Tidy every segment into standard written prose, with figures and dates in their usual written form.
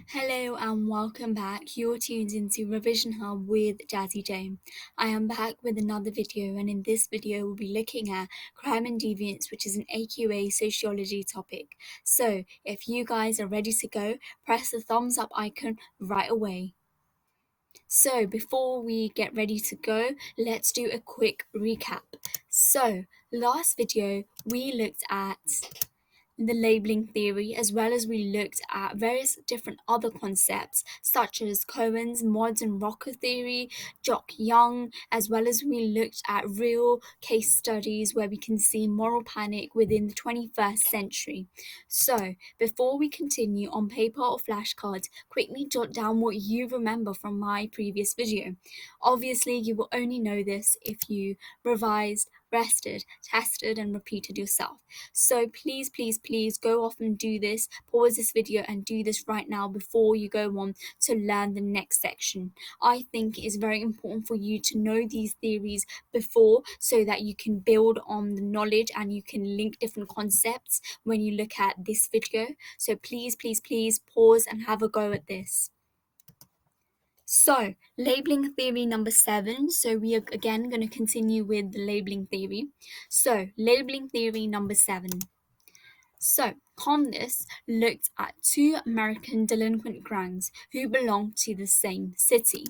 Hello and welcome back. You're tuned into Revision Hub with Jazzy Jane. I am back with another video, and in this video we'll be looking at crime and deviance, which is an AQA Sociology topic. So if you guys are ready to go, press the thumbs up icon right away. So before we get ready to go, let's do a quick recap. So last video we looked at the labeling theory, as well as we looked at various different other concepts such as Cohen's modern rocker theory, Jock Young, as well as we looked at real case studies where we can see moral panic within the 21st century. So before we continue, on paper or flashcards, quickly jot down what you remember from my previous video. Obviously you will only know this if you revised, rested, tested and repeated yourself. So please go off and do this. Pause this video and do this right now before you go on to learn the next section. I think it is very important for you to know these theories before, so that you can build on the knowledge and you can link different concepts when you look at this video. So please pause and have a go at this. So, labeling theory number 7. So, we are again going to continue with the labeling theory. So, labeling theory number 7. So, Chablis looked at two American delinquent gangs who belonged to the same city.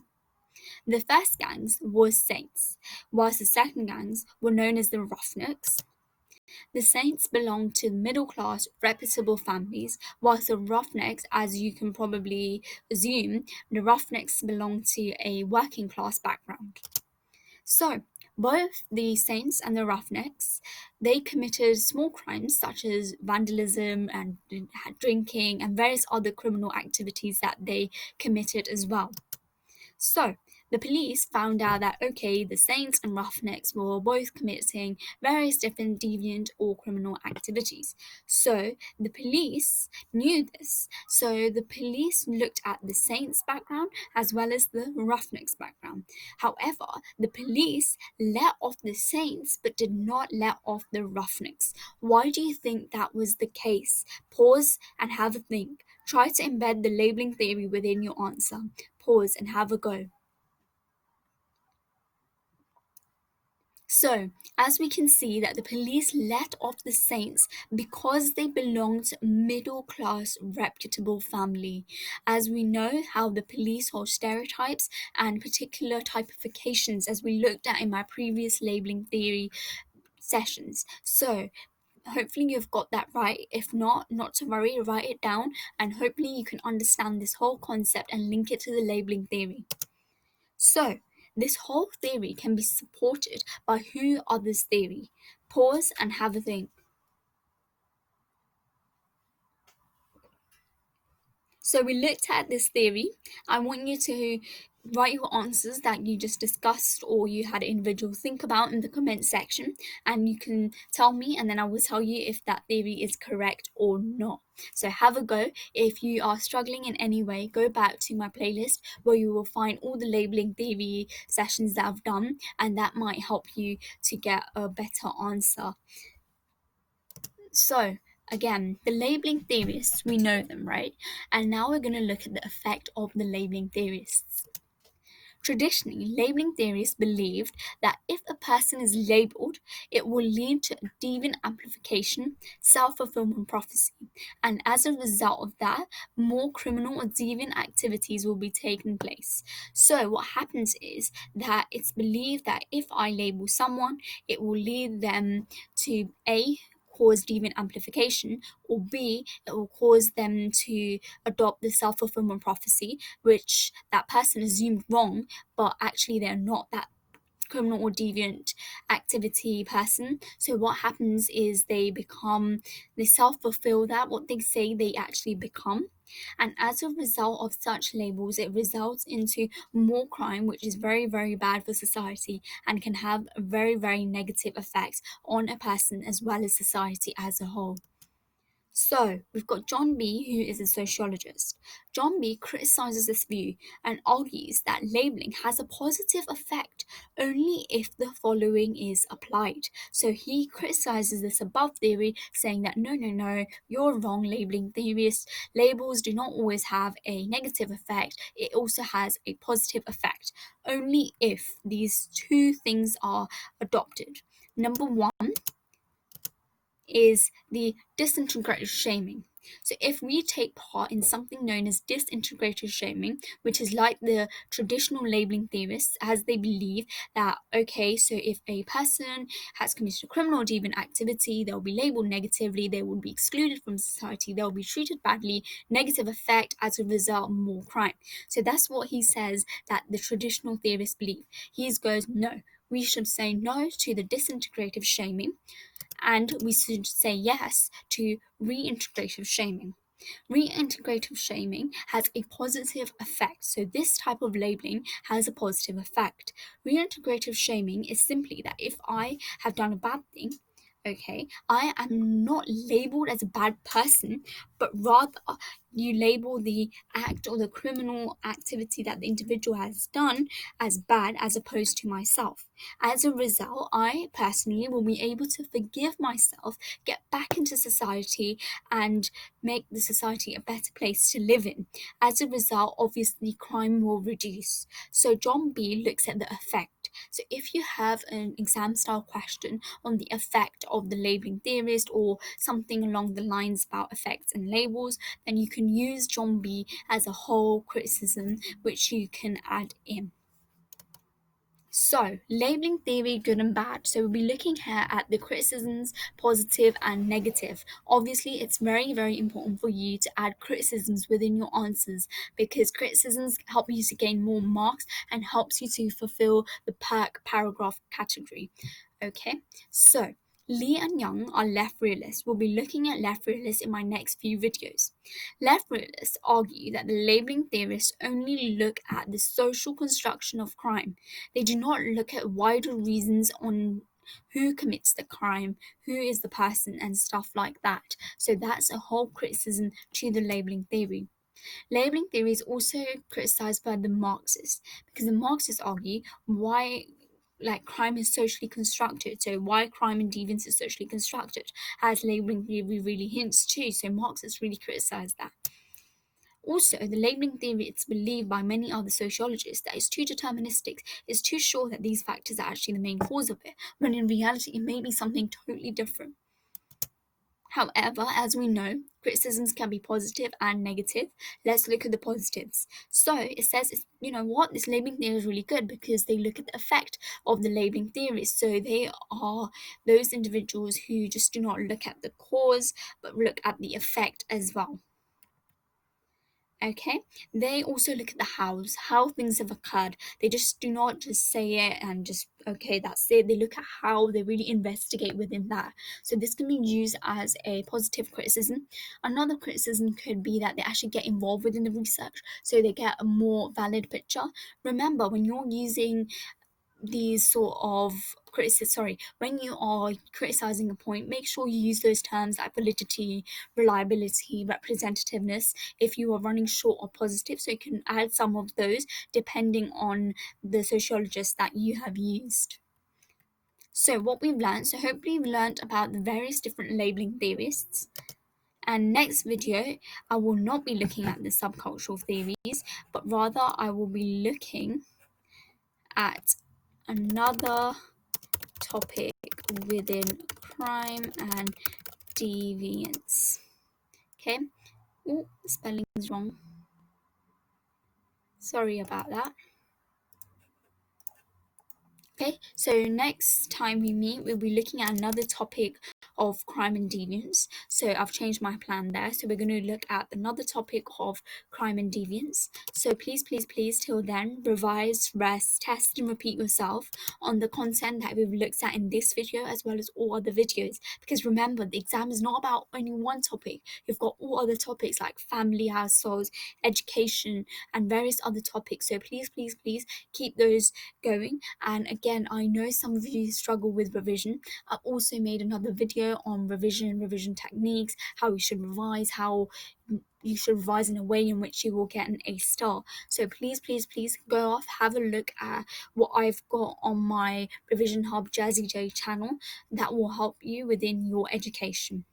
The first gangs were saints, whilst the second gangs were known as the Roughnecks. The saints belonged to middle-class, reputable families, whilst the Roughnecks, as you can probably assume, the Roughnecks belonged to a working-class background. So, both the saints and the Roughnecks, they committed small crimes such as vandalism and drinking and various other criminal activities that they committed as well. So, the police found out that, okay, the saints and Roughnecks were both committing various different deviant or criminal activities. So, the police knew this. So, the police looked at the saints' background as well as the Roughnecks' background. However, the police let off the saints but did not let off the Roughnecks. Why do you think that was the case? Pause and have a think. Try to embed the labeling theory within your answer. Pause and have a go. So, as we can see that the police let off the saints because they belonged to a middle-class, reputable family. As we know how the police hold stereotypes and particular typifications, as we looked at in my previous labeling theory sessions. So, hopefully you've got that right. If not to worry, write it down and hopefully you can understand this whole concept and link it to the labeling theory. So, this whole theory can be supported by who others theory. Pause and have a think. So we looked at this theory. I want you to write your answers that you just discussed or you had an individual think about in the comment section, and you can tell me and then I will tell you if that theory is correct or not. So have a go. If you are struggling in any way, go back to my playlist where you will find all the labeling theory sessions that I've done, and that might help you to get a better answer. So again, the labeling theorists, we know them, right? And now we're going to look at the effect of the labeling theorists. Traditionally, labeling theorists believed that if a person is labeled, it will lead to deviant amplification, self-fulfillment prophecy, and as a result of that, more criminal or deviant activities will be taking place. So what happens is that it's believed that if I label someone, it will lead them to A, cause deviant amplification, or B, it will cause them to adopt the self-fulfillment prophecy, which that person assumed wrong, but actually they're not that criminal or deviant activity person. So what happens is they self-fulfill that, what they say they actually become. And as a result of such labels, it results into more crime, which is very, very bad for society and can have very, very negative effects on a person as well as society as a whole. So, we've got John B., who is a sociologist. John B. criticizes this view and argues that labeling has a positive effect only if the following is applied. So, he criticizes this above theory, saying that no, you're wrong, labeling theorists. Labels do not always have a negative effect, it also has a positive effect, only if these two things are adopted. Number one is the disintegrative shaming. So, if we take part in something known as disintegrative shaming, which is like the traditional labeling theorists, as they believe that, okay, so if a person has committed a criminal or deviant activity, they'll be labeled negatively, they will be excluded from society, they'll be treated badly, negative effect, as a result, more crime. So, that's what he says that the traditional theorists believe. He goes, no, we should say no to the disintegrative shaming, and we should say yes to reintegrative shaming. Reintegrative shaming has a positive effect, so this type of labeling has a positive effect. Reintegrative shaming is simply that if I have done a bad thing, okay, I am not labeled as a bad person, but rather you label the act or the criminal activity that the individual has done as bad as opposed to myself. As a result, I personally will be able to forgive myself, get back into society, and make the society a better place to live in. As a result, obviously, crime will reduce. So, John B. looks at the effect. So, if you have an exam style question on the effect of the labeling theorist or something along the lines about effects and labels, then you can use John B. as a whole criticism which you can add in. So, labeling theory, good and bad. So, we'll be looking here at the criticisms, positive and negative. Obviously, it's very important for you to add criticisms within your answers because criticisms help you to gain more marks and helps you to fulfill the paragraph category. Okay, so Lee and Young are left realists. We'll be looking at left realists in my next few videos. Left realists argue that the labeling theorists only look at the social construction of crime. They do not look at wider reasons on who commits the crime, who is the person, and stuff like that. So that's a whole criticism to the labeling theory. Labeling theory is also criticized by the Marxists because the Marxists argue why crime is socially constructed. So why crime and deviance is socially constructed, as labeling theory really hints to. So Marxists really criticize that. Also, the labeling theory, it's believed by many other sociologists that it's too deterministic, it's too sure that these factors are actually the main cause of it, when in reality it may be something totally different. However, as we know, criticisms can be positive and negative. Let's look at the positives. So it says, you know what, this labeling theory is really good because they look at the effect of the labeling theories. So they are those individuals who just do not look at the cause, but look at the effect as well. Okay, they also look at the how things have occurred. They just do not just say it and just, okay, that's it. They look at how, they really investigate within that. So this can be used as a positive criticism. Another criticism could be that they actually get involved within the research, so they get a more valid picture. Remember, when you're using these sort of when you are criticizing a point, make sure you use those terms like validity, reliability, representativeness if you are running short or positive, so you can add some of those depending on the sociologist that you have used. So what we've learned, so hopefully we've learned about the various different labeling theorists. And next video, I will not be looking at the subcultural theories, but rather I will be looking at another topic within crime and deviance. Okay. Oh, spelling is wrong. Sorry about that. Okay, so next time we meet, we'll be looking at another topic of crime and deviance. So I've changed my plan there. So we're going to look at another topic of crime and deviance. So please, till then, revise, rest, test and repeat yourself on the content that we've looked at in this video as well as all other videos. Because remember, the exam is not about only one topic. You've got all other topics like family, households, education and various other topics. So please keep those going. And again, again, I know some of you struggle with revision. I've also made another video on revision techniques, how you should revise, how you should revise in a way in which you will get an A star. So please go off, have a look at what I've got on my Revision Hub Jazzy J channel that will help you within your education.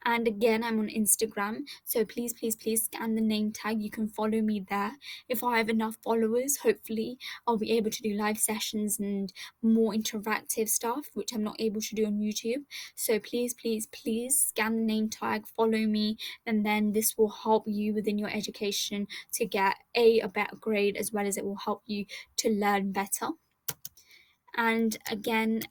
And again, I'm on Instagram, so please scan the name tag. You can follow me there. If I have enough followers, hopefully I'll be able to do live sessions and more interactive stuff, which I'm not able to do on YouTube. So please scan the name tag, follow me, and then this will help you within your education to get a better grade, as well as it will help you to learn better. And again,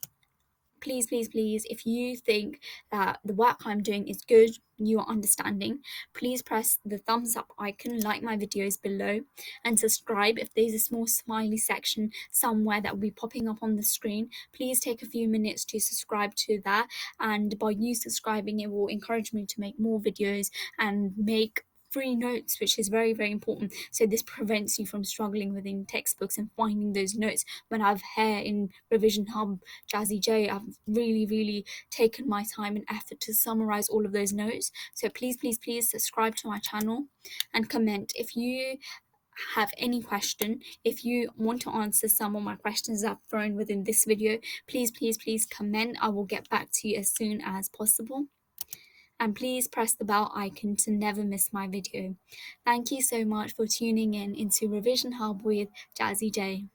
please, if you think that the work I'm doing is good, you are understanding, please press the thumbs up icon, like my videos below, and subscribe. If there's a small smiley section somewhere that will be popping up on the screen, please take a few minutes to subscribe to that, and by you subscribing, it will encourage me to make more videos and make free notes, which is very important. So this prevents you from struggling within textbooks and finding those notes. When I've here in Revision Hub Jazzy J, I've really taken my time and effort to summarize all of those notes. So please subscribe to my channel and comment if you have any question. If you want to answer some of my questions I've thrown within this video, please comment. I will get back to you as soon as possible. And please press the bell icon to never miss my video. Thank you so much for tuning in into Revision Hub with Jazzy J.